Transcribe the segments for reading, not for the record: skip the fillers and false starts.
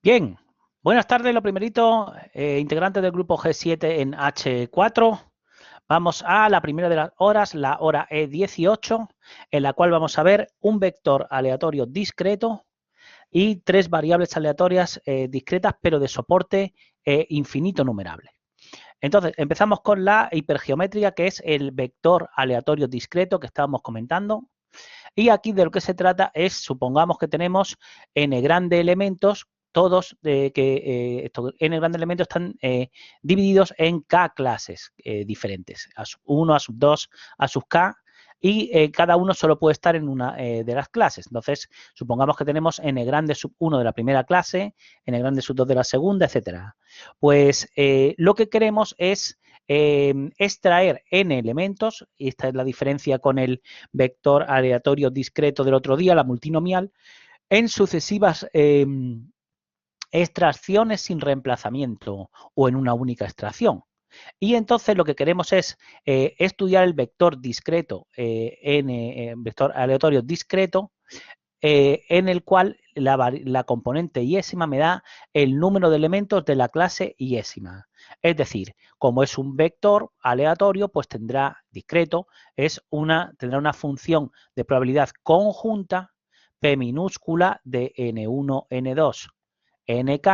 Bien, buenas tardes. Lo primerito, integrantes del grupo G7 en H4. Vamos a la primera de las horas, la hora E18, en la cual vamos a ver un vector aleatorio discreto y tres variables aleatorias discretas, pero de soporte infinito numerable. Entonces, empezamos con la hipergeometría, que es el vector aleatorio discreto que estábamos comentando. Y aquí de lo que se trata es, supongamos que tenemos n grandes elementos, todos estos n grandes elementos están divididos en k clases diferentes, a sub 1, a sub 2, a sub k, y cada uno solo puede estar en una de las clases. Entonces, supongamos que tenemos n grande sub 1 de la primera clase, n grande sub 2 de la segunda, etcétera. Pues lo que queremos es extraer n elementos, y esta es la diferencia con el vector aleatorio discreto del otro día, la multinomial, en sucesivas extracciones sin reemplazamiento o en una única extracción. Y entonces lo que queremos es estudiar el vector discreto, vector aleatorio discreto, en el cual la componente iésima me da el número de elementos de la clase iésima. Es decir, como es un vector aleatorio, pues tendrá discreto, tendrá una función de probabilidad conjunta P minúscula de N1, N2, NK,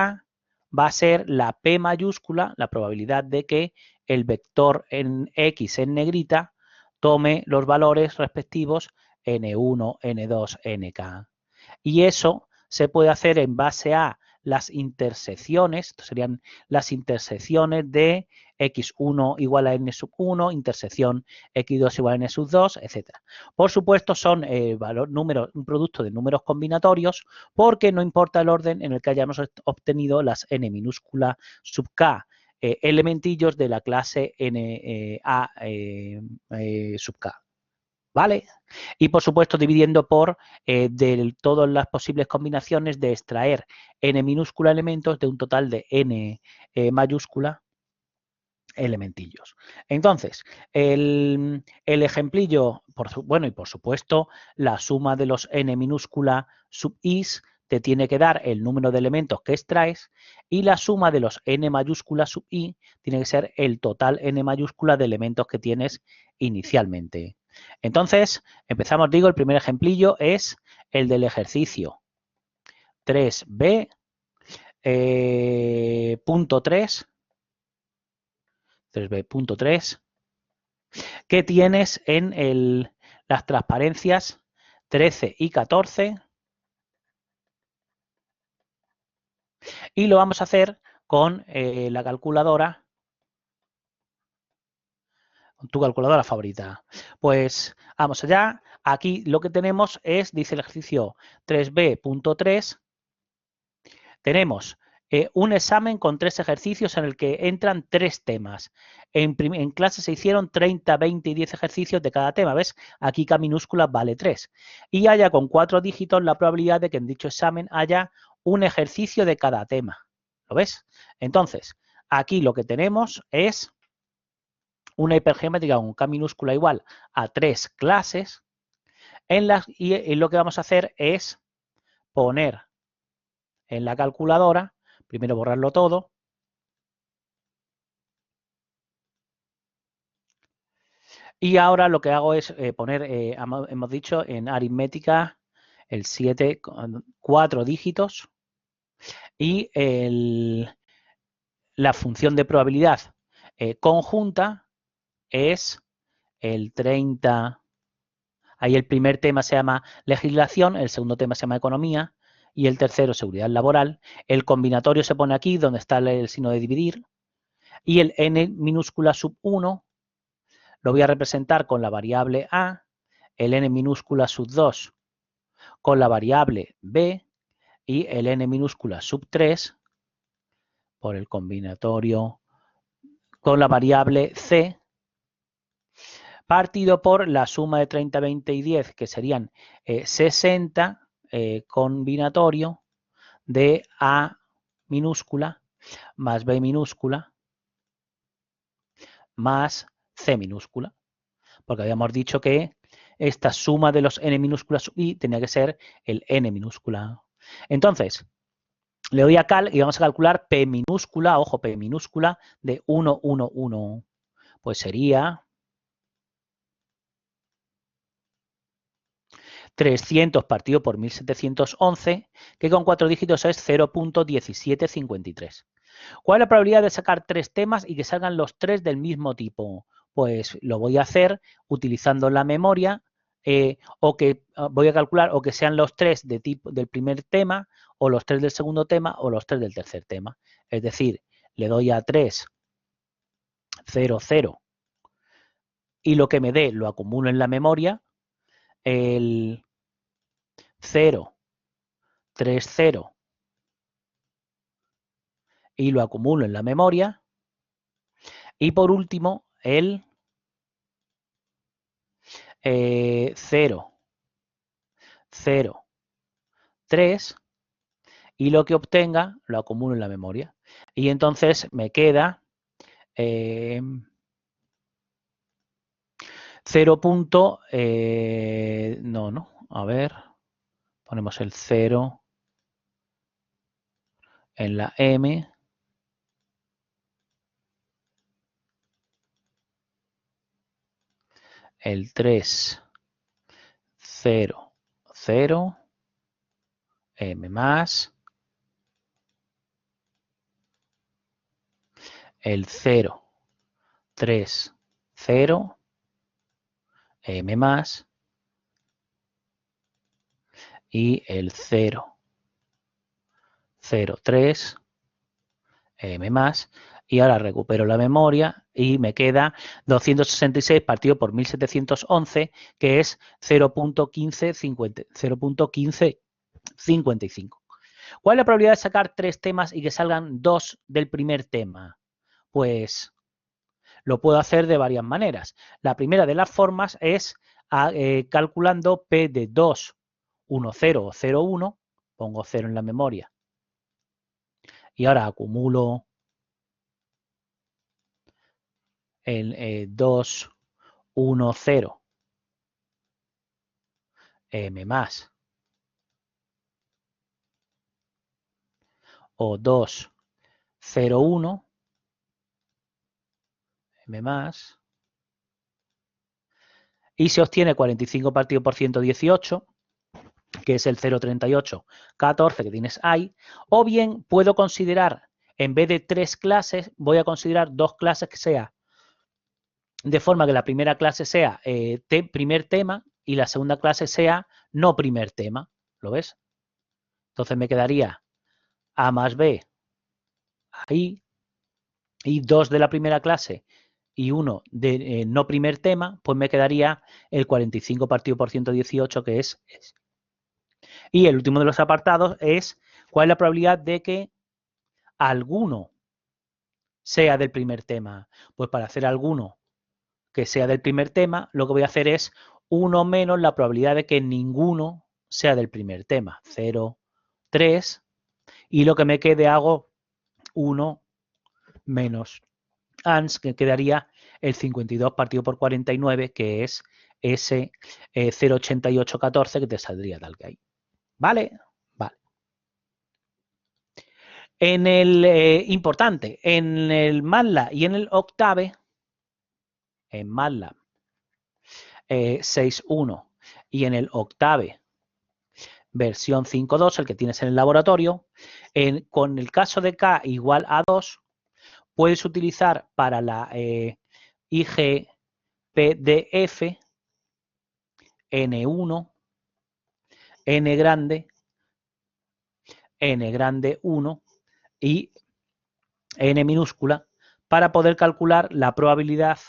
va a ser la P mayúscula, la probabilidad de que el vector en X en negrita tome los valores respectivos N1, N2, Nk. Y eso se puede hacer en base a las intersecciones, esto serían las intersecciones de x1 igual a n sub 1, intersección x2 igual a n sub 2, etc. Por supuesto, son un producto de números combinatorios, porque no importa el orden en el que hayamos obtenido las n minúscula sub k elementillos de la clase n a sub k. ¿Vale? Y por supuesto dividiendo por de todas las posibles combinaciones de extraer n minúscula elementos de un total de n mayúscula elementillos. Entonces, el ejemplillo, bueno, y por supuesto, la suma de los n minúscula sub is te tiene que dar el número de elementos que extraes, y la suma de los n mayúscula sub i tiene que ser el total n mayúscula de elementos que tienes inicialmente. Entonces, empezamos, digo, el primer ejemplillo es el del ejercicio 3b, punto 3, 3b.3, que tienes en las transparencias 13 y 14, y lo vamos a hacer con la calculadora, con tu calculadora favorita. Pues vamos allá. Aquí lo que tenemos es, dice el ejercicio 3b.3, tenemos un examen con 3 ejercicios en el que entran 3 temas. En clase se hicieron 30, 20 y 10 ejercicios de cada tema. ¿Ves? Aquí K minúscula vale 3. Y haya con 4 dígitos la probabilidad de que en dicho examen haya un ejercicio de cada tema. ¿Lo ves? Entonces, aquí lo que tenemos es una hipergeométrica con K minúscula igual a 3 clases, y lo que vamos a hacer es poner en la calculadora, primero borrarlo todo, y ahora lo que hago es poner, hemos dicho, en aritmética el 7 con 4 dígitos, y la función de probabilidad conjunta es el 30. Ahí el primer tema se llama legislación, el segundo tema se llama economía y el tercero seguridad laboral. El combinatorio se pone aquí donde está el signo de dividir, y el n minúscula sub 1 lo voy a representar con la variable a, el n minúscula sub 2 con la variable b y el n minúscula sub 3 por el combinatorio con la variable c, partido por la suma de 30, 20 y 10, que serían 60, combinatorio de a minúscula más b minúscula más c minúscula, porque habíamos dicho que esta suma de los n minúsculas sub i tenía que ser el n minúscula. Entonces, Le doy a cal y vamos a calcular P minúscula, ojo, P minúscula de 1, 1, 1. Pues sería 300 partido por 1711, que con 4 dígitos es 0.1753. ¿Cuál es la probabilidad de sacar 3 temas y que salgan los 3 del mismo tipo? Pues lo voy a hacer utilizando la memoria o que voy a calcular o que sean los 3 de tipo, del primer tema o los 3 del segundo tema o los 3 del tercer tema. Es decir, le doy a 3, 0, 0 y lo que me dé lo acumulo en la memoria. El 0, 3, 0 y lo acumulo en la memoria. Y por último, el 0, 0, 3 y lo que obtenga lo acumulo en la memoria. Y entonces me queda 0. No, a ver, ponemos el 0 en la M. El 3, 0, 0, M más. El 0, 3, 0, M más. Y el 0, 0, 3, M más. Y ahora recupero la memoria y me queda 266 partido por 1711, que es 0.1555. ¿Cuál es la probabilidad de sacar 3 temas y que salgan 2 del primer tema? Pues lo puedo hacer de varias maneras. La primera de las formas es calculando P de 2, 1, 0 o 0, 1. Pongo 0 en la memoria. Y ahora acumulo el 2, 1, 0, M más. O 2, 0, 1, M más. Y se obtiene 45 partido por 118, que es el 0,38, 14 que tienes ahí. O bien puedo considerar, en vez de 3 clases, voy a considerar 2 clases que sea de forma que la primera clase sea primer tema y la segunda clase sea no primer tema. ¿Lo ves? Entonces me quedaría A más B ahí y 2 de la primera clase y 1 de no primer tema, pues me quedaría el 45 partido por 118, que es ese. Y el último de los apartados es cuál es la probabilidad de que alguno sea del primer tema. Pues para hacer alguno que sea del primer tema, lo que voy a hacer es 1 menos la probabilidad de que ninguno sea del primer tema. 0, 3. Y lo que me quede hago 1 menos ANS, que quedaría el 52 partido por 49, que es ese 0,8814 que te saldría tal que hay. ¿Vale? Vale. En el importante, en el MATLAB y en el Octave, en MATLAB 6.1 y en el Octave versión 5.2, el que tienes en el laboratorio, con el caso de K igual a 2, puedes utilizar para la IGPDF N1, N grande 1 y N minúscula para poder calcular la probabilidad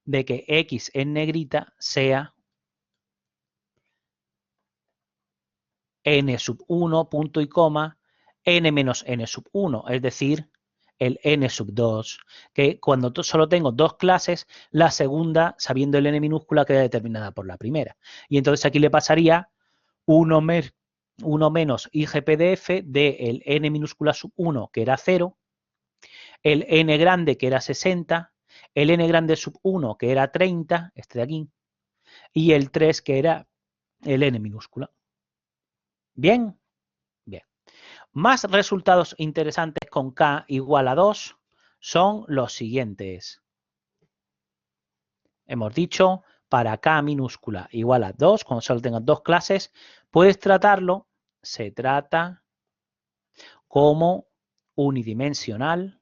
de que X en negrita sea N sub 1, punto y coma, N menos N sub 1, es decir, el N sub 2, que cuando solo tengo 2 clases, la segunda, sabiendo el N minúscula, queda determinada por la primera. Y entonces aquí le pasaría 1 menos IGPDF de el N minúscula sub 1, que era 0, el N grande, que era 60, el N grande sub 1, que era 30, este de aquí, y el 3, que era el N minúscula. ¿Bien? Bien. Más resultados interesantes con K igual a 2 son los siguientes. Hemos dicho, para K minúscula igual a 2, cuando solo tengas dos clases, puedes tratarlo, se trata como unidimensional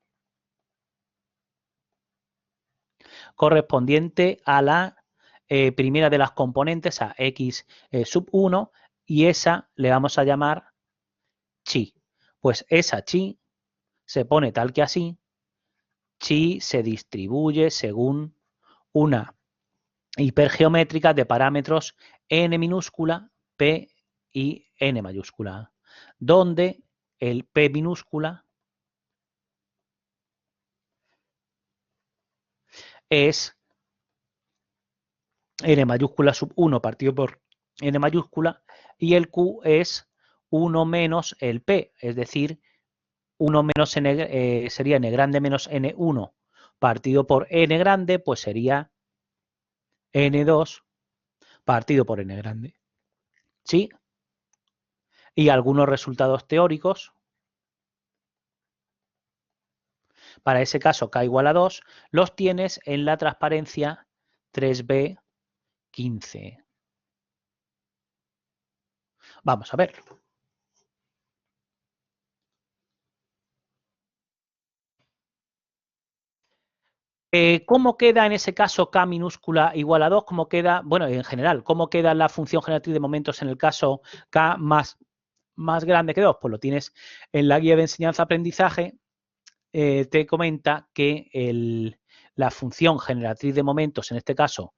correspondiente a la primera de las componentes, a x sub 1, y esa le vamos a llamar chi. Pues esa chi se pone tal que así, chi se distribuye según una hipergeométrica de parámetros n minúscula, p y n mayúscula, donde el p minúscula es n mayúscula sub 1 partido por n mayúscula y el q es 1 menos el p, es decir, 1 menos n sería n grande menos n1 partido por n grande, pues sería n2 partido por n grande. ¿Sí? Y algunos resultados teóricos. Para ese caso k igual a 2 los tienes en la transparencia 3b15. Vamos a ver. ¿Cómo queda en ese caso k minúscula igual a 2? ¿Cómo queda, bueno, en general, cómo queda la función generatriz de momentos en el caso k más grande que 2? Pues lo tienes en la guía de enseñanza-aprendizaje. Te comenta que la función generatriz de momentos, en este caso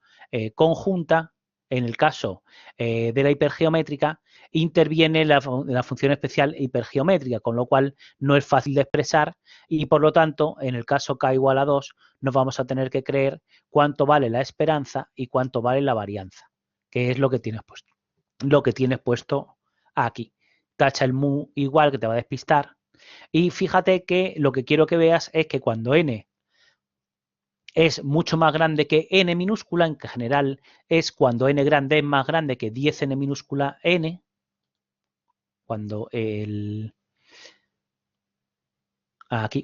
conjunta, en el caso de la hipergeométrica, interviene la función especial hipergeométrica, con lo cual no es fácil de expresar y por lo tanto, en el caso k igual a 2, nos vamos a tener que creer cuánto vale la esperanza y cuánto vale la varianza, que es lo que tienes puesto. Lo que tienes puesto aquí. Tacha el mu igual, que te va a despistar. Y fíjate que lo que quiero que veas es que cuando n es mucho más grande que n minúscula, en general es cuando n grande es más grande que 10n minúscula n, cuando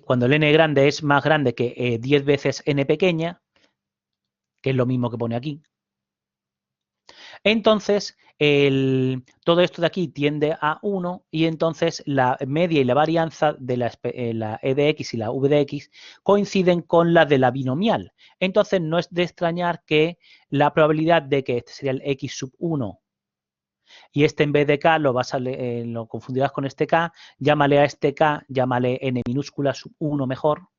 cuando el n grande es más grande que 10 veces n pequeña, que es lo mismo que pone aquí. Entonces, todo esto de aquí tiende a 1 y entonces la media y la varianza de la e de x y la v de x coinciden con la de la binomial. Entonces, no es de extrañar que la probabilidad de que este sería el x sub 1 y este en vez de k lo confundirás con este k, llámale a este k, llámale n minúscula sub 1 mejor,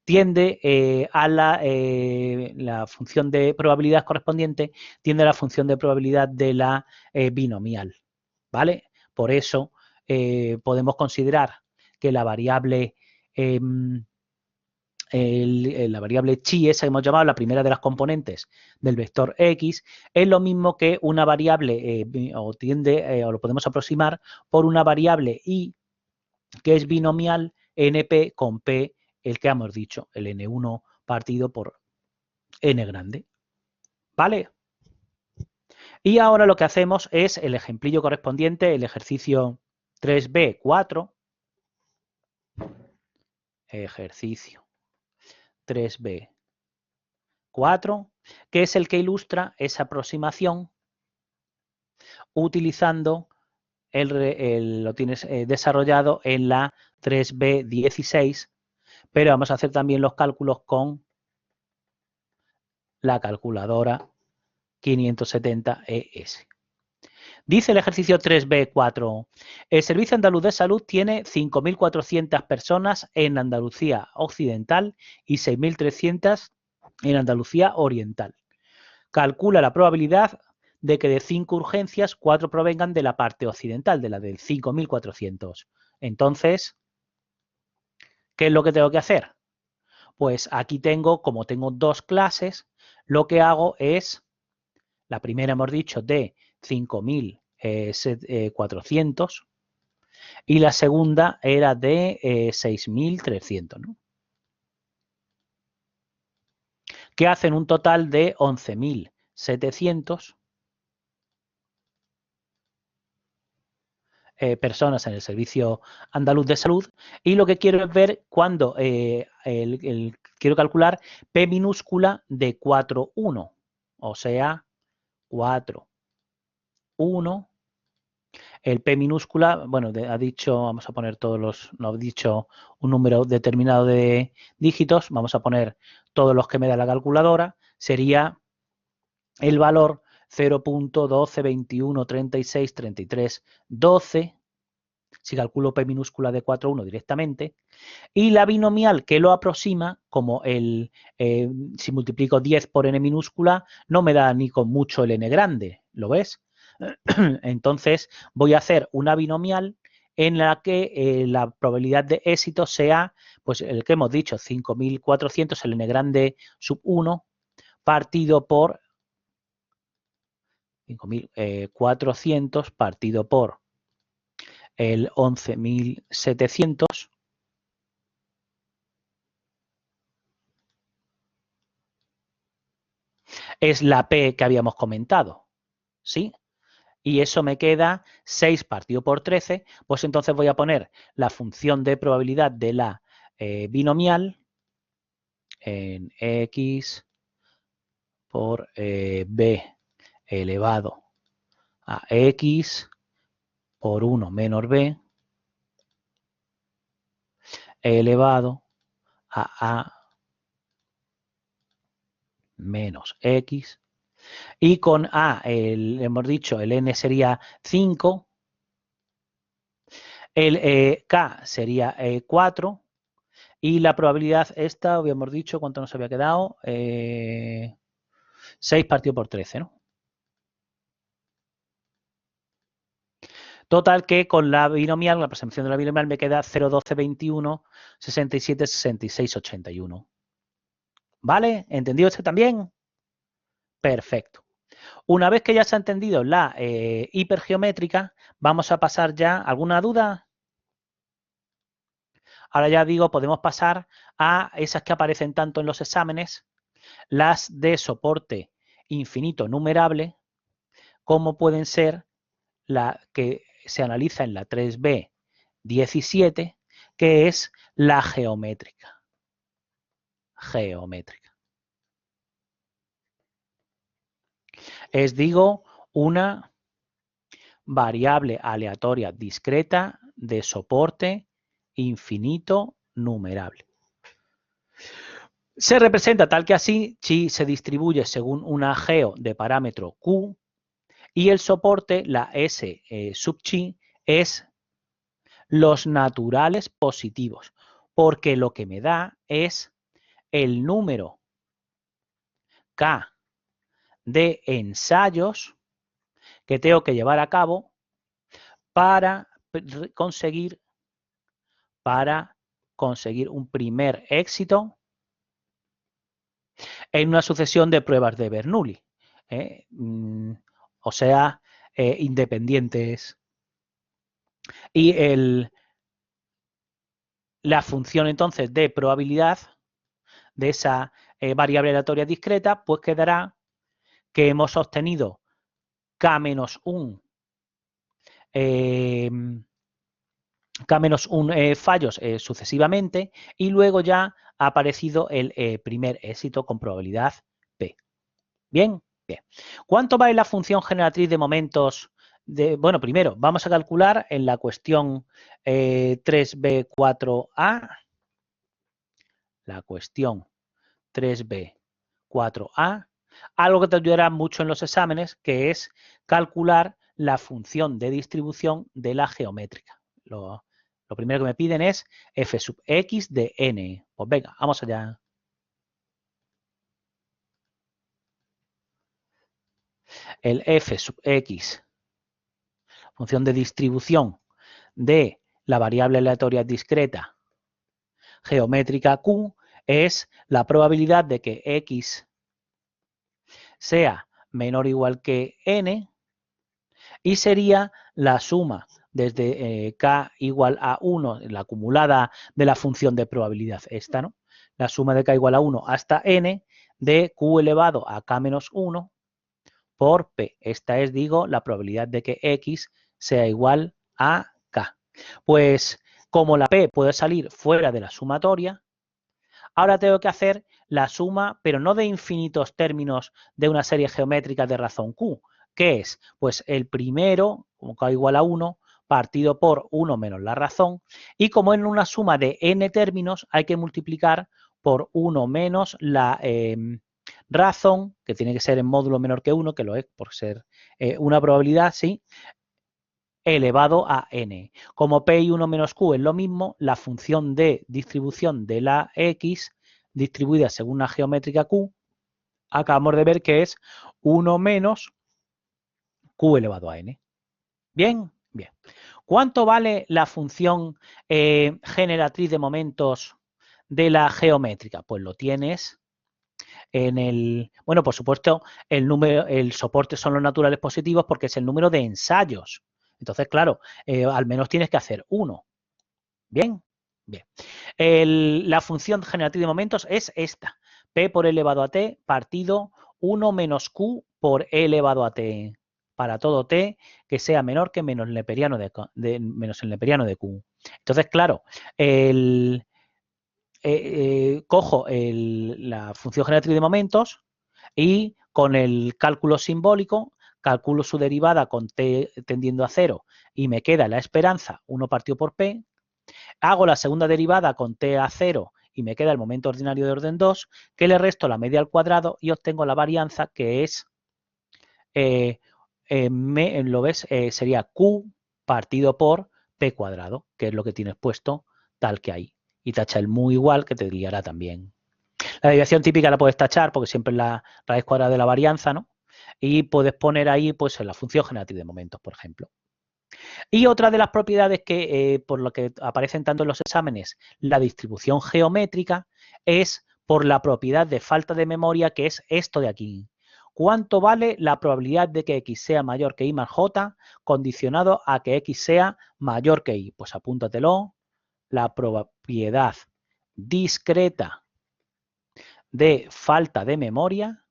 tiende a la función de probabilidad correspondiente, tiende a la función de probabilidad de la binomial, ¿vale? Por eso podemos considerar que la variable chi, esa que hemos llamado la primera de las componentes del vector x, es lo mismo que una variable o lo podemos aproximar por una variable y que es binomial np con p, el que hemos dicho, el n1 partido por n grande. ¿Vale? Y ahora lo que hacemos es el ejemplillo correspondiente, el ejercicio 3b4. Ejercicio 3b4, que es el que ilustra esa aproximación utilizando lo tienes desarrollado en la 3b16, pero vamos a hacer también los cálculos con la calculadora 570 ES. Dice el ejercicio 3b4, el Servicio Andaluz de Salud tiene 5.400 personas en Andalucía Occidental y 6.300 en Andalucía Oriental. Calcula la probabilidad de que de 5 urgencias, 4 provengan de la parte occidental, de la del 5.400. Entonces, ¿qué es lo que tengo que hacer? Pues aquí como tengo dos clases, lo que hago es, la primera hemos dicho de 5.400 y la segunda era de 6.300, ¿no? Que hacen un total de 11.700 personas en el Servicio Andaluz de Salud, y lo que quiero es ver cuando quiero calcular P minúscula de 4,1, o sea, 4,1. El P minúscula, bueno, ha dicho, vamos a poner todos los, no ha dicho un número determinado de dígitos, vamos a poner todos los que me da la calculadora, sería el valor 0.12, 21, 36, 33, 12, si calculo P minúscula de 4,1 directamente, y la binomial que lo aproxima, como si multiplico 10 por n minúscula, no me da ni con mucho el n grande, ¿lo ves? Entonces voy a hacer una binomial en la que la probabilidad de éxito sea, pues el que hemos dicho, 5.400, el n grande sub 1, partido por 5.400 partido por el 11.700, es la P que habíamos comentado, ¿sí? Y eso me queda 6 partido por 13, pues entonces voy a poner la función de probabilidad de la binomial en X por B elevado a X por 1 menos B elevado a menos X. Y con A, hemos dicho, el N sería 5, el K sería 4, y la probabilidad esta, habíamos dicho, ¿cuánto nos había quedado? 6 partido por 13, ¿no? Total que con la binomial, la aproximación de la binomial me queda 0,12, 21, 67, 66, 81. ¿Vale? ¿Entendido este también? Perfecto. Una vez que ya se ha entendido la hipergeométrica, vamos a pasar ya. ¿Alguna duda? Ahora ya digo, podemos pasar a esas que aparecen tanto en los exámenes, las de soporte infinito numerable, como pueden ser la que se analiza en la 3B 17, que es la geométrica. Geométrica. Es, digo, una variable aleatoria discreta de soporte infinito numerable. Se representa tal que así si se distribuye según una geo de parámetro Q y el soporte, la S sub chi, es los naturales positivos, porque lo que me da es el número K de ensayos que tengo que llevar a cabo para conseguir un primer éxito en una sucesión de pruebas de Bernoulli, o sea, independientes. Y la función entonces de probabilidad de esa variable aleatoria discreta, pues quedará que hemos obtenido K-1 fallos sucesivamente, y luego ya ha aparecido el primer éxito con probabilidad P. ¿Bien? Bien. ¿Cuánto vale la función generatriz de momentos? Bueno, primero vamos a calcular en la cuestión 3B4A, la cuestión 3B4A, algo que te ayudará mucho en los exámenes, que es calcular la función de distribución de la geométrica. Lo primero que me piden es f sub x de n. Pues venga, vamos allá. El f sub x, función de distribución de la variable aleatoria discreta geométrica Q, es la probabilidad de que x sea menor o igual que n, y sería la suma desde k igual a 1, la acumulada de la función de probabilidad esta, ¿no? La suma de k igual a 1 hasta n de q elevado a k menos 1 por p. Esta es, digo, la probabilidad de que x sea igual a Pues como la P puede salir fuera de la sumatoria, ahora tengo que hacer la suma, pero no de infinitos términos de una serie geométrica de razón Q. ¿Qué es? Pues el primero, como K igual a 1, partido por 1 menos la razón. Y como en una suma de n términos, hay que multiplicar por 1 menos la razón, que tiene que ser en módulo menor que 1, que lo es por ser una probabilidad, sí, elevado a n. Como P y 1 menos Q es lo mismo, la función de distribución de la X distribuida según una geométrica Q, acabamos de ver que es 1 menos Q elevado a n. ¿Bien? Bien. ¿Cuánto vale la función generatriz de momentos de la geométrica? Pues lo tienes en el... Bueno, por supuesto, el soporte son los naturales positivos porque es el número de ensayos. Entonces, claro, al menos tienes que hacer uno. ¿Bien? Bien. La función generatriz de momentos es esta. P por e elevado a t partido 1 menos Q por e elevado a t. Para todo t que sea menor que menos el neperiano menos el neperiano de Q. Entonces, claro, cojo la función generatriz de momentos y con el cálculo simbólico calculo su derivada con t tendiendo a 0 y me queda la esperanza 1 partido por p. Hago la segunda derivada con t a 0 y me queda el momento ordinario de orden 2, que le resto la media al cuadrado y obtengo la varianza que es, ¿lo ves? Sería q partido por p cuadrado, que es lo que tienes puesto tal que ahí. Y tacha el mu igual, que te guiará también. La derivación típica la puedes tachar porque siempre es la raíz cuadrada de la varianza, ¿no? Y puedes poner ahí pues la función generatriz de momentos, por ejemplo. Y otra de las propiedades que, por lo que aparecen tanto en los exámenes, la distribución geométrica, es por la propiedad de falta de memoria, que es esto de aquí. ¿Cuánto vale la probabilidad de que X sea mayor que Y más J condicionado a que X sea mayor que Y? Pues apúntatelo. La propiedad discreta de falta de memoria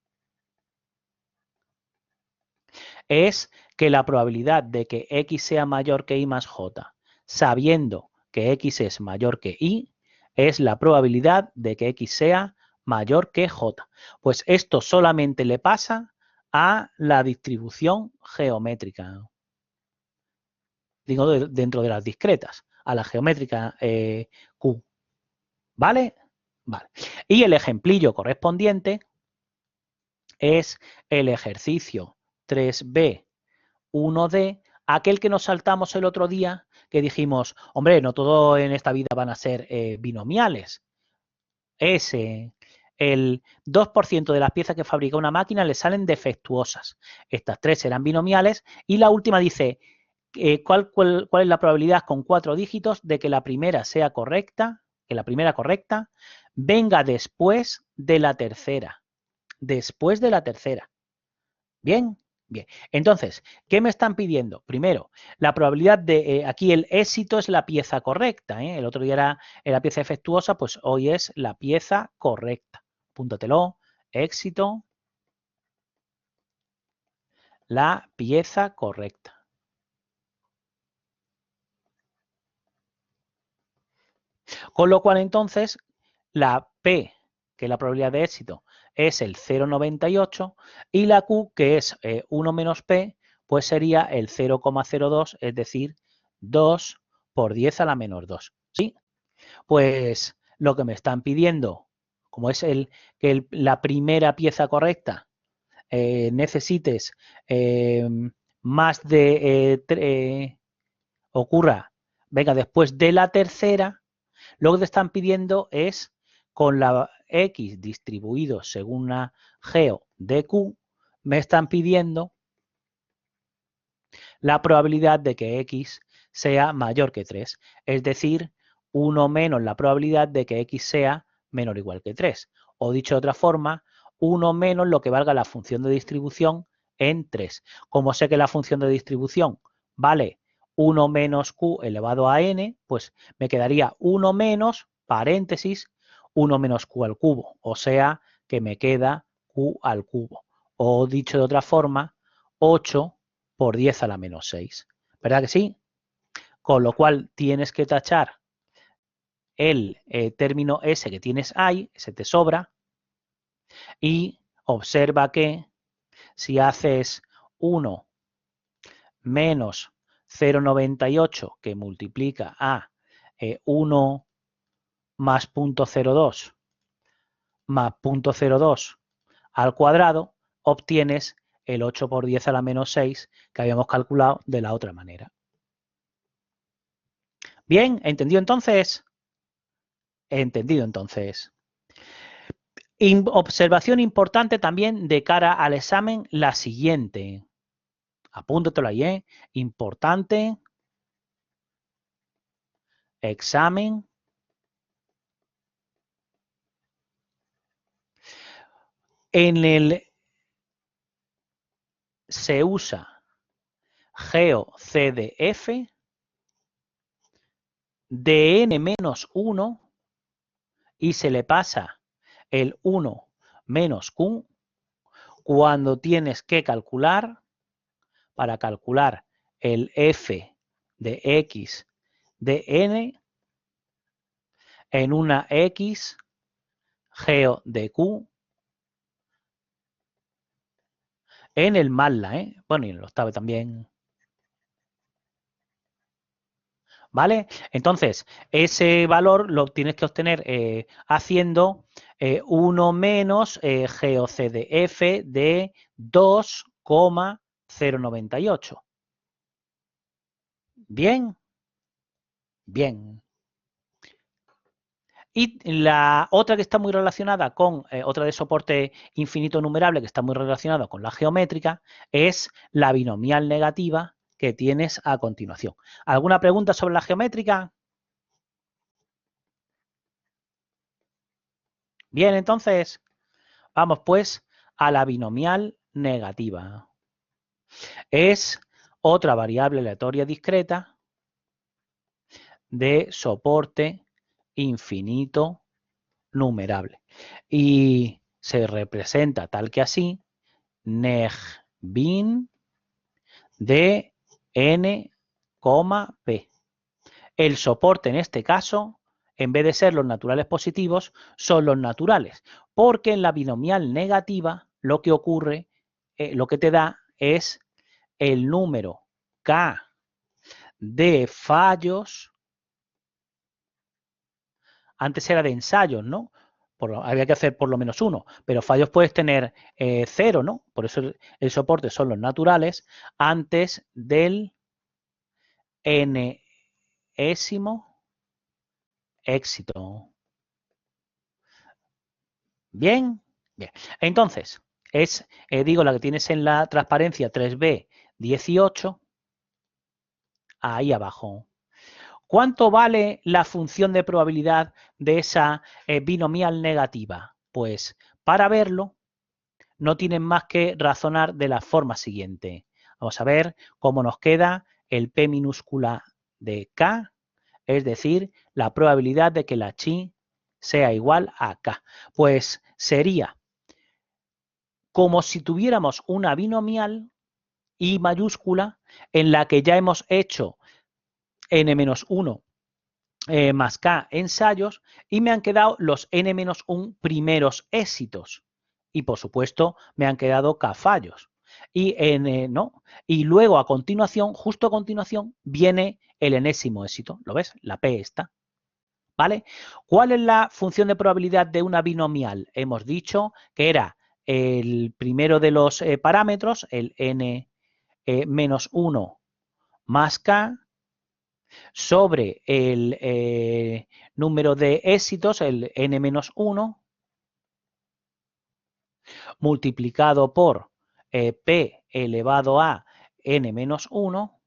es que la probabilidad de que X sea mayor que Y más J, sabiendo que X es mayor que Y, es la probabilidad de que X sea mayor que J. Pues esto solamente le pasa a la distribución geométrica. Digo, dentro de las discretas, a la geométrica Q. ¿Vale? Vale. Y el ejemplillo correspondiente es el ejercicio 3b 1D, aquel que nos saltamos el otro día, que dijimos, hombre, no todo en esta vida van a ser binomiales. El 2% de las piezas que fabrica una máquina le salen defectuosas. Estas 3 serán binomiales y la última dice, ¿cuál es la probabilidad con 4 dígitos de que la primera sea correcta, que la primera correcta venga después de la tercera? Después de la tercera. ¿Bien? Bien. Entonces, ¿qué me están pidiendo? Primero, la probabilidad de, aquí el éxito es la pieza correcta, ¿eh? El otro día era la pieza defectuosa, pues hoy es la pieza correcta. Apúntatelo, éxito, la pieza correcta. Con lo cual, entonces, la P, que es la probabilidad de éxito, es el 0,98 y la Q, que es 1 menos P, pues sería el 0,02, es decir, 2 por 10 a la menos 2. ¿Sí? Pues lo que me están pidiendo, como es la primera pieza correcta, necesites más de ocurra, venga, después de la tercera, lo que te están pidiendo es con la X distribuido según una geo de Q, me están pidiendo la probabilidad de que X sea mayor que 3, es decir, 1 menos la probabilidad de que X sea menor o igual que 3. O dicho de otra forma, 1 menos lo que valga la función de distribución en 3. Como sé que la función de distribución vale 1 menos Q elevado a n, pues me quedaría 1 menos, paréntesis, 1 menos Q al cubo. O sea que me queda Q al cubo. O dicho de otra forma, 8 por 10 a la menos 6. ¿Verdad que sí? con lo cual tienes que tachar el término S que tienes ahí, se te sobra, y observa que si haces 1 menos 0,98 que multiplica a 1 más 0,02 más 0,02 al cuadrado, obtienes el 8 por 10 a la menos 6 que habíamos calculado de la otra manera. Bien, ¿entendido entonces? Entendido entonces. Observación importante también de cara al examen, la siguiente. Apúntatelo ahí, ¿eh? Importante. Examen. En el se usa GeoCDF de n-1 y se le pasa el 1 menos Q cuando tienes que calcular, para calcular el f de x de n en una x geo de q en el MATLAB, ¿eh? Bueno, y en el octavo también. ¿Vale? Entonces, ese valor lo tienes que obtener haciendo 1 menos GeoCDF de 2,098. ¿Bien? Bien. Y la otra que está muy relacionada con, otra de soporte infinito numerable que está muy relacionada con la geométrica, es la binomial negativa que tienes a continuación. ¿Alguna pregunta sobre la geométrica? Bien, entonces, vamos pues a la binomial negativa. Es otra variable aleatoria discreta de soporte infinito numerable. Y se representa tal que así, negbin de n, p. El soporte en este caso, en vez de ser los naturales positivos, son los naturales, porque en la binomial negativa lo que ocurre, lo que te da es el número k de fallos. Antes era de ensayos, ¿no? Había que hacer por lo menos uno, pero fallos puedes tener 0, ¿no? Por eso el soporte son los naturales antes del n-ésimo éxito. ¿Bien? Bien. Entonces, es, digo, la que tienes en la transparencia 3B18, ahí abajo. ¿Cuánto vale la función de probabilidad de esa binomial negativa? Pues para verlo, no tienen más que razonar de la forma siguiente. Vamos a ver cómo nos queda el P minúscula de K, es decir, la probabilidad de que la chi sea igual a K. Pues sería como si tuviéramos una binomial I mayúscula en la que ya hemos hecho n-1 más K ensayos y me han quedado los n-1 primeros éxitos. Y por supuesto me han quedado K fallos. Y, ¿no? Y luego a continuación, justo a continuación, viene el enésimo éxito. ¿Lo ves? La P está. ¿Vale? ¿Cuál es la función de probabilidad de una binomial? Hemos dicho que era el primero de los parámetros, el n-1 más K, sobre el número de éxitos, el n-1, multiplicado por p elevado a n-1,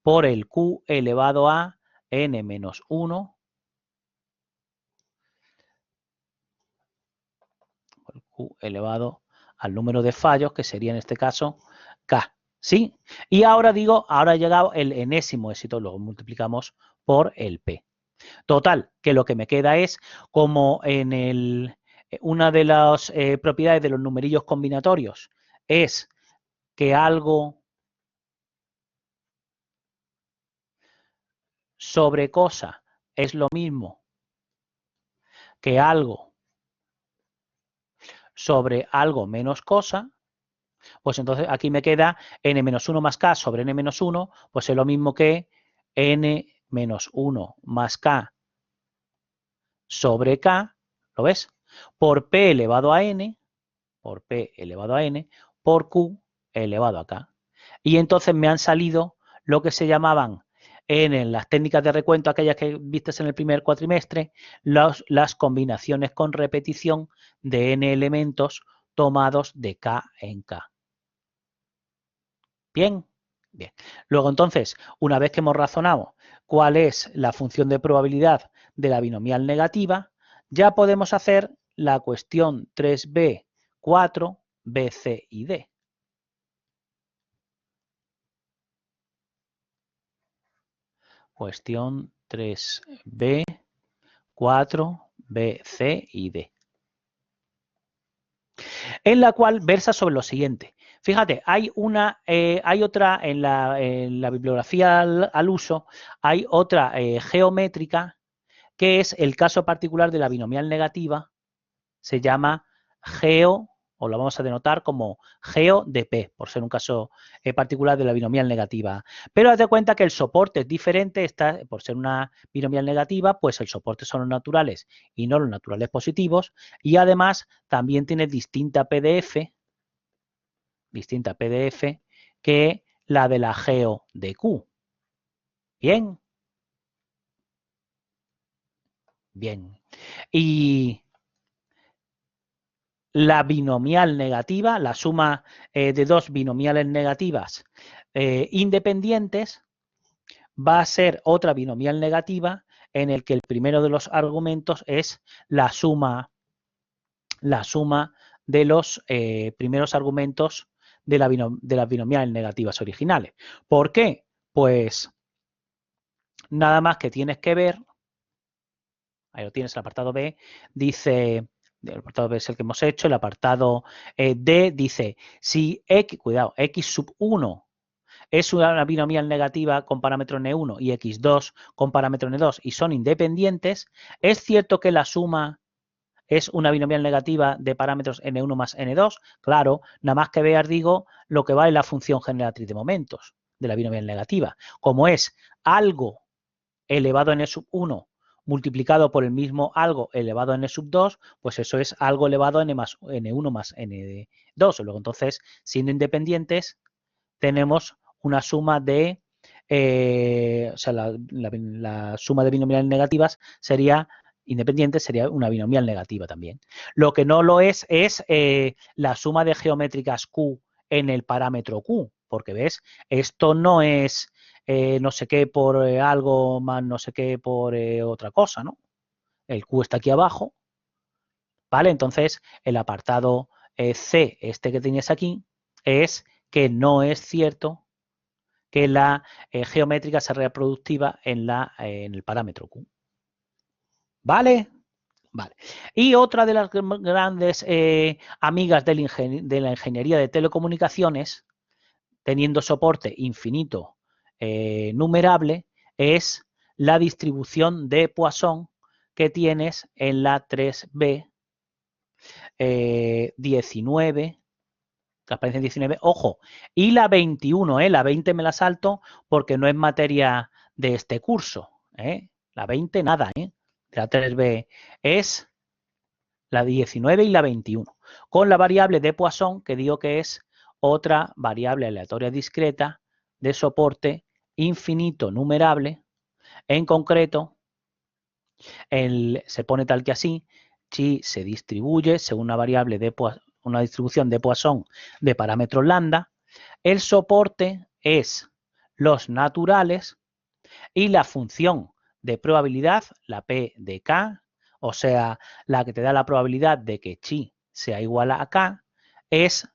por el q elevado a n-1, el q elevado al número de fallos, que sería en este caso k. ¿Sí? Y ahora digo, ahora ha llegado el enésimo éxito, luego multiplicamos por el p. Total, que lo que me queda es, como en una de las propiedades de los numerillos combinatorios es que algo sobre cosa es lo mismo que algo sobre algo menos cosa, pues entonces aquí me queda n-1 más k sobre n-1, pues es lo mismo que n-1 más k sobre k, ¿lo ves? Por p elevado a n, por p elevado a n, por q elevado a k. Y entonces me han salido lo que se llamaban en las técnicas de recuento, aquellas que vistes en el primer cuatrimestre, las combinaciones con repetición de n elementos tomados de k en k. ¿Bien? Bien. Luego entonces, una vez que hemos razonado cuál es la función de probabilidad de la binomial negativa, ya podemos hacer la cuestión 3b, 4, b, c y d. Cuestión 3b, 4, b, c y d. En la cual versa sobre lo siguiente. Fíjate, hay otra en la bibliografía al uso, hay otra geométrica que es el caso particular de la binomial negativa, se llama geo, o lo vamos a denotar como geo de P, por ser un caso particular de la binomial negativa. Pero haz de cuenta que el soporte es diferente, por ser una binomial negativa, pues el soporte son los naturales y no los naturales positivos, y además también tiene distinta PDF que la de la geo de Q. ¿Bien? Bien. Y la binomial negativa, la suma de dos binomiales negativas independientes, va a ser otra binomial negativa en el que el primero de los argumentos es la suma de los primeros argumentos de las binomiales negativas originales. ¿Por qué? Pues nada más que tienes que ver, ahí lo tienes, el apartado B, dice, el apartado B es el que hemos hecho, el apartado D dice, si x, cuidado, x sub 1 es una binomial negativa con parámetro n1 y x2 con parámetro n2 y son independientes, es cierto que la suma es una binomial negativa de parámetros n1 más n2, claro, nada más que veas, digo, lo que vale la función generatriz de momentos de la binomial negativa, como es algo elevado a n sub 1 multiplicado por el mismo algo elevado a n sub 2, pues eso es algo elevado a n1 más n2. Luego, entonces, siendo independientes, tenemos una suma de, o sea, la suma de binomiales negativas sería independiente, sería una binomial negativa también. Lo que no lo es la suma de geométricas Q en el parámetro Q, porque ves, esto no es no sé qué por algo más no sé qué por otra cosa, ¿no? El Q está aquí abajo, ¿vale? Entonces, el apartado C, este que tienes aquí, es que no es cierto que la geométrica sea reproductiva en el parámetro Q. ¿Vale? Vale. Y otra de las grandes amigas de la ingeniería de telecomunicaciones, teniendo soporte infinito numerable, es la distribución de Poisson que tienes en la 3B 19, transparencia 19, ojo, y la 21, la 20 me la salto porque no es materia de este curso, la 20 nada, la 3B es la 19 y la 21, con la variable de Poisson, que digo que es otra variable aleatoria discreta de soporte infinito numerable, en concreto, se pone tal que así, si se distribuye según una variable de una distribución de Poisson de parámetros lambda, el soporte es los naturales y la función de probabilidad, la P de K, o sea, la que te da la probabilidad de que chi sea igual a K, es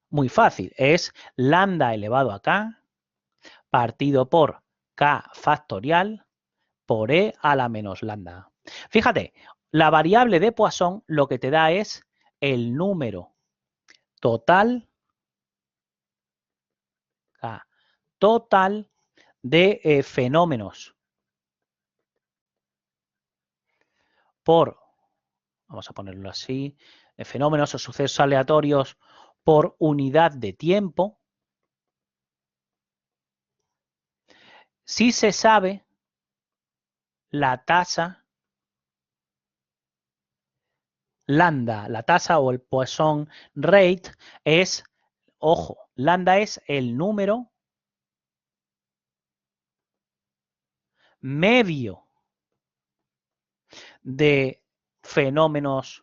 muy fácil, es lambda elevado a K partido por K factorial por E a la menos lambda. Fíjate, la variable de Poisson lo que te da es el número total, total de fenómenos por, vamos a ponerlo así, fenómenos o sucesos aleatorios por unidad de tiempo, si se sabe la tasa lambda, la tasa o el Poisson rate es, ojo, lambda es el número medio de fenómenos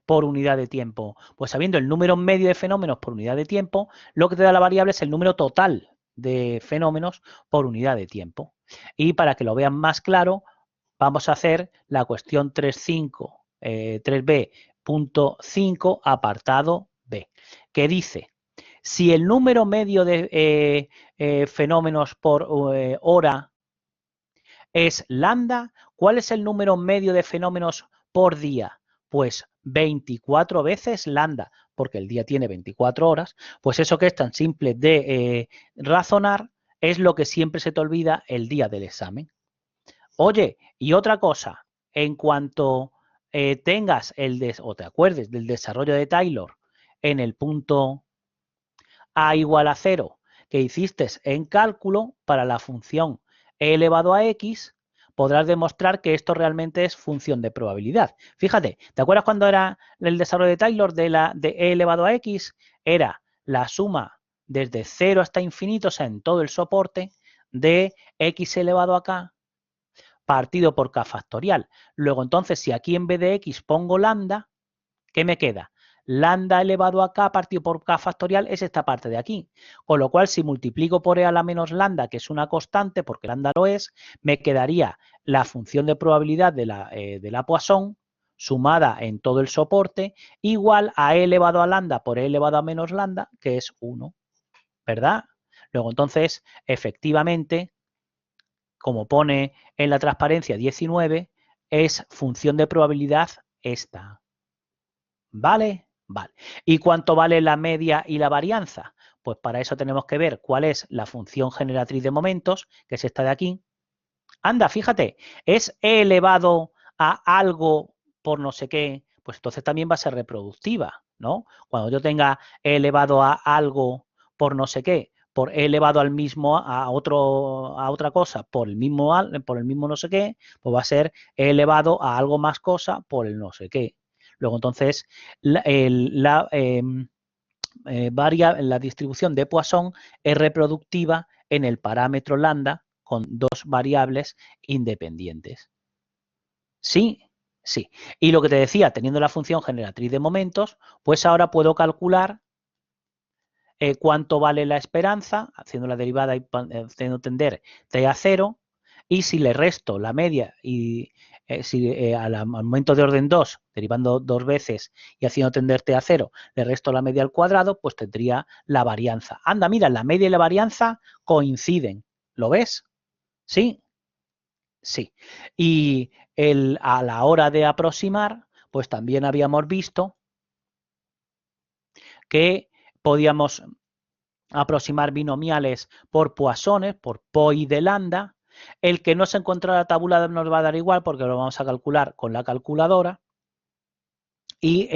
por unidad de tiempo. Pues sabiendo el número medio de fenómenos por unidad de tiempo, lo que te da la variable es el número total de fenómenos por unidad de tiempo. Y para que lo vean más claro, vamos a hacer la cuestión 3b.5 apartado B, que dice, si el número medio de fenómenos por hora es lambda, ¿cuál es el número medio de fenómenos por día? Pues 24 veces lambda, porque el día tiene 24 horas, pues eso que es tan simple de razonar es lo que siempre se te olvida el día del examen. Oye, y otra cosa, en cuanto tengas o te acuerdes del desarrollo de Taylor en el punto A igual a 0 que hiciste en cálculo para la función e elevado a x, podrás demostrar que esto realmente es función de probabilidad. Fíjate, ¿te acuerdas cuando era el desarrollo de Taylor de e elevado a x? Era la suma desde 0 hasta infinito, o sea, en todo el soporte, de x elevado a k partido por k factorial. Luego, entonces, si aquí en vez de x pongo lambda, ¿qué me queda? Lambda elevado a k partido por k factorial es esta parte de aquí. Con lo cual, si multiplico por e a la menos lambda, que es una constante, porque lambda lo es, me quedaría la función de probabilidad de la Poisson sumada en todo el soporte igual a e elevado a lambda por e elevado a menos lambda, que es 1. ¿Verdad? Luego, entonces, efectivamente, como pone en la transparencia 19, es función de probabilidad esta. ¿Vale? Vale. ¿Y cuánto vale la media y la varianza? Pues para eso tenemos que ver cuál es la función generatriz de momentos, que es esta de aquí. Anda, fíjate, es e elevado a algo por no sé qué, pues entonces también va a ser reproductiva, ¿no? Cuando yo tenga e elevado a algo por no sé qué, por e elevado al mismo a otra cosa por el mismo no sé qué, pues va a ser e elevado a algo más cosa por el no sé qué. Luego entonces la distribución de Poisson es reproductiva en el parámetro lambda con dos variables independientes. ¿Sí? Sí. Y lo que te decía, teniendo la función generatriz de momentos, pues ahora puedo calcular cuánto vale la esperanza, haciendo la derivada y haciendo tender t a 0, y si le resto la media y si al momento de orden 2, derivando dos veces y haciendo tender t a 0, le resto la media al cuadrado, pues tendría la varianza. Anda, mira, la media y la varianza coinciden. ¿Lo ves? ¿Sí? Sí. Y a la hora de aproximar, pues también habíamos visto que podíamos aproximar binomiales por Poissones, por Poi de lambda. El que no se encuentra en la tabla nos va a dar igual porque lo vamos a calcular con la calculadora. Y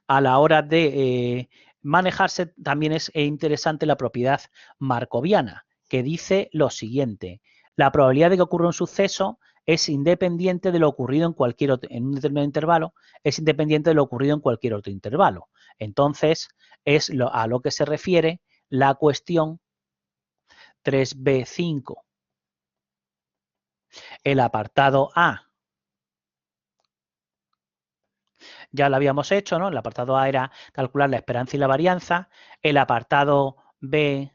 a la hora de manejarse también es interesante la propiedad markoviana, que dice lo siguiente. La probabilidad de que ocurra un suceso es independiente de lo ocurrido en un determinado intervalo, es independiente de lo ocurrido en cualquier otro intervalo. Entonces, es a lo que se refiere la cuestión 3b5. El apartado A ya lo habíamos hecho, ¿no? El apartado A era calcular la esperanza y la varianza. El apartado B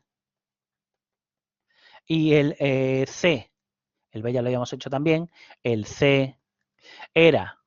y el C, el B ya lo habíamos hecho también. El C era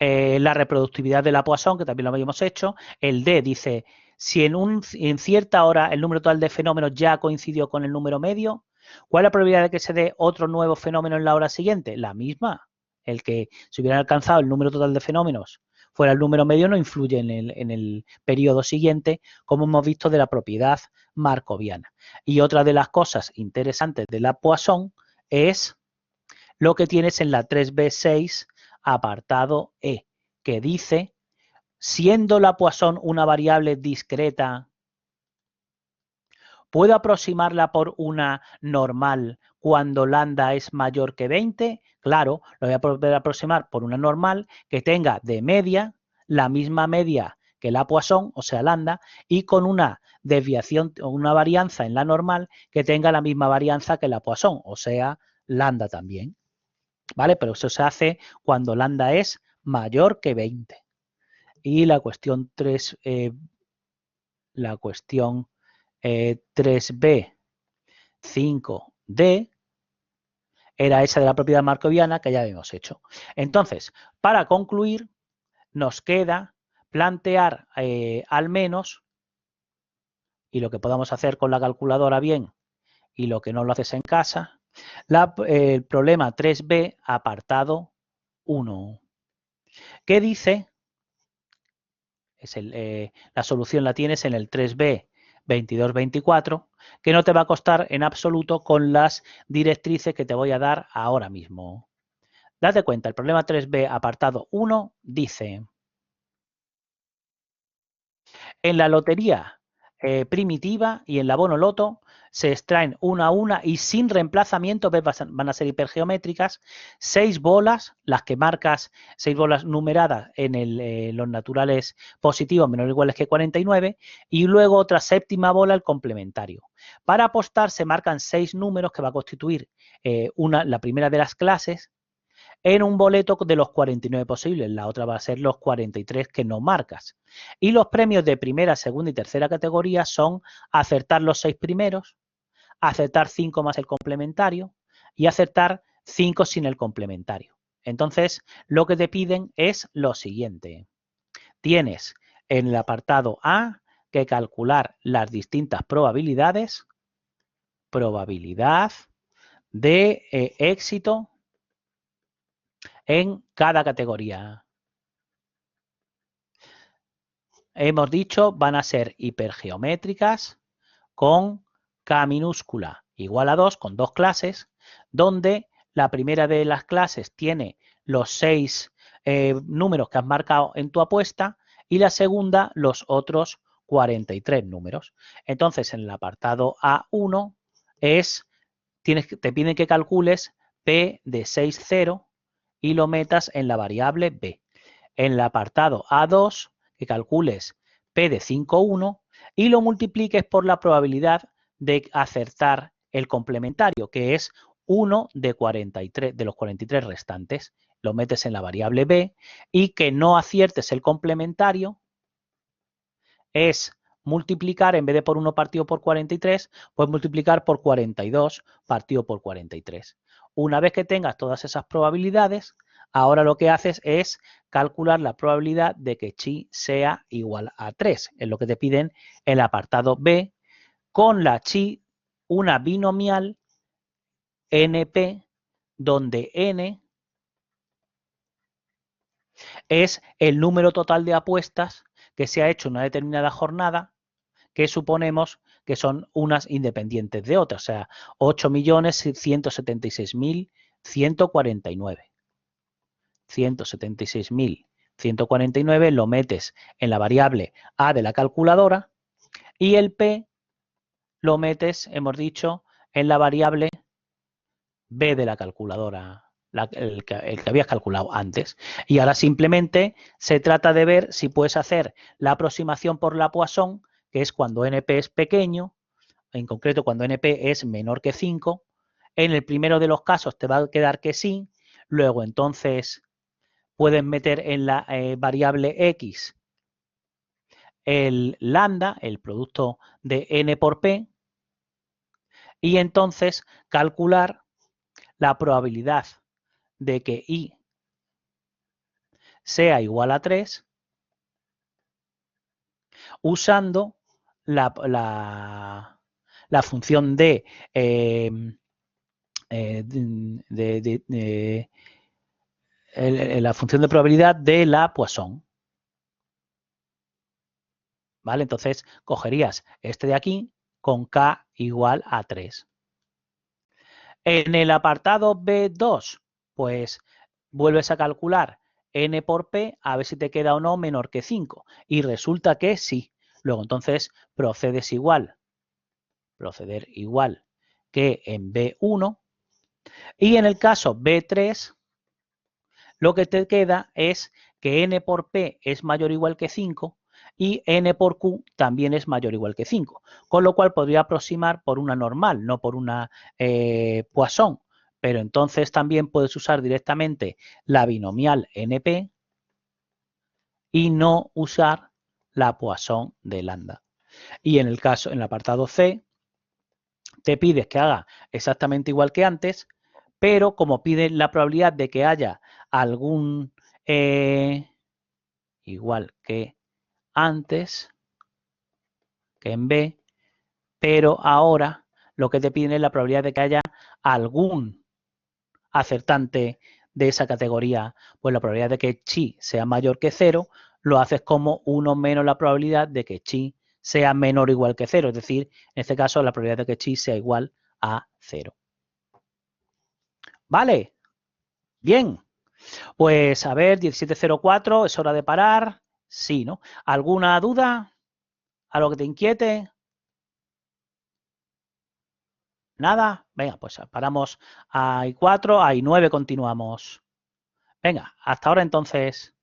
la reproductividad de la Poisson, que también lo habíamos hecho. El D dice, si en cierta hora el número total de fenómenos ya coincidió con el número medio, ¿cuál es la probabilidad de que se dé otro nuevo fenómeno en la hora siguiente? La misma. El que se hubiera alcanzado el número total de fenómenos fuera el número medio no influye en el periodo siguiente, como hemos visto de la propiedad markoviana. Y otra de las cosas interesantes de la Poisson es lo que tienes en la 3b6 apartado E, que dice, siendo la Poisson una variable discreta, ¿puedo aproximarla por una normal cuando lambda es mayor que 20? Claro, lo voy a poder aproximar por una normal que tenga de media la misma media que la Poisson, o sea, lambda, y con una desviación o una varianza en la normal que tenga la misma varianza que la Poisson, o sea, lambda también. ¿Vale? Pero eso se hace cuando lambda es mayor que 20. Y la cuestión 3, la cuestión 3b 5D era esa de la propiedad markoviana que ya habíamos hecho. Entonces, para concluir, nos queda plantear al menos, y lo que podamos hacer con la calculadora bien, y lo que no lo haces en casa, el problema 3b apartado 1. ¿Qué dice? La solución la tienes en el 3b 2224, que no te va a costar en absoluto con las directrices que te voy a dar ahora mismo. Date cuenta, el problema 3b apartado 1 dice, en la lotería primitiva y en la bonoloto se extraen una a una y sin reemplazamiento, van a ser hipergeométricas, 6 bolas, las que marcas, 6 bolas numeradas en los naturales positivos menor o iguales que 49, y luego otra séptima bola, el complementario. Para apostar se marcan 6 números que va a constituir la primera de las clases, en un boleto de los 49 posibles. La otra va a ser los 43 que no marcas. Y los premios de primera, segunda y tercera categoría son acertar los 6 primeros, acertar 5 más el complementario y acertar 5 sin el complementario. Entonces, lo que te piden es lo siguiente. Tienes en el apartado A que calcular las distintas probabilidades, probabilidad de éxito en cada categoría. Hemos dicho van a ser hipergeométricas con K minúscula igual a 2, con 2 clases, donde la primera de las clases tiene los 6 números que has marcado en tu apuesta y la segunda los otros 43 números. Entonces, en el apartado A1 te piden que calcules P de 6, 0 y lo metas en la variable B. En el apartado A2, que calcules P de 5, 1 y lo multipliques por la probabilidad de acertar el complementario, que es 1 de 43, de los 43 restantes. Lo metes en la variable B y que no aciertes el complementario es multiplicar, en vez de por 1 partido por 43, pues multiplicar por 42 partido por 43. Una vez que tengas todas esas probabilidades, ahora lo que haces es calcular la probabilidad de que chi sea igual a 3. Es lo que te piden en el apartado B, con la chi una binomial NP, donde N es el número total de apuestas que se ha hecho en una determinada jornada, que suponemos que son unas independientes de otras, o sea, 8.176.149. 176.149 lo metes en la variable A de la calculadora y el P lo metes, hemos dicho, en la variable B de la calculadora, el que habías calculado antes. Y ahora simplemente se trata de ver si puedes hacer la aproximación por la Poisson, que es cuando NP es pequeño, en concreto cuando NP es menor que 5. En el primero de los casos te va a quedar que sí, luego entonces puedes meter en la variable X el lambda, el producto de N por P, y entonces calcular la probabilidad de que I sea igual a 3 usando la función de, la función de probabilidad de la Poisson. ¿Vale? Entonces cogerías este de aquí con K igual a 3. En el apartado B2 pues vuelves a calcular n por p a ver si te queda o no menor que 5. Y resulta que sí. Luego entonces proceder igual que en B1. Y en el caso B3, lo que te queda es que n por p es mayor o igual que 5 y n por q también es mayor o igual que 5. Con lo cual podría aproximar por una normal, no por una Poisson. Pero entonces también puedes usar directamente la binomial NP y no usar la Poisson de lambda. Y en el caso, en el apartado C, te pides que haga exactamente igual que antes, pero como pide la probabilidad de que haya algún igual que antes, que en B, pero ahora lo que te piden es la probabilidad de que haya algún acertante de esa categoría, pues la probabilidad de que chi sea mayor que 0, lo haces como 1 menos la probabilidad de que chi sea menor o igual que 0, es decir, en este caso la probabilidad de que chi sea igual a 0. ¿Vale? Bien. Pues a ver, 17:04, ¿es hora de parar? Sí, ¿no? ¿Alguna duda? ¿Algo que te inquiete? ¿Nada? Venga, pues paramos. Hay 4, hay 9, continuamos. Venga, hasta ahora entonces.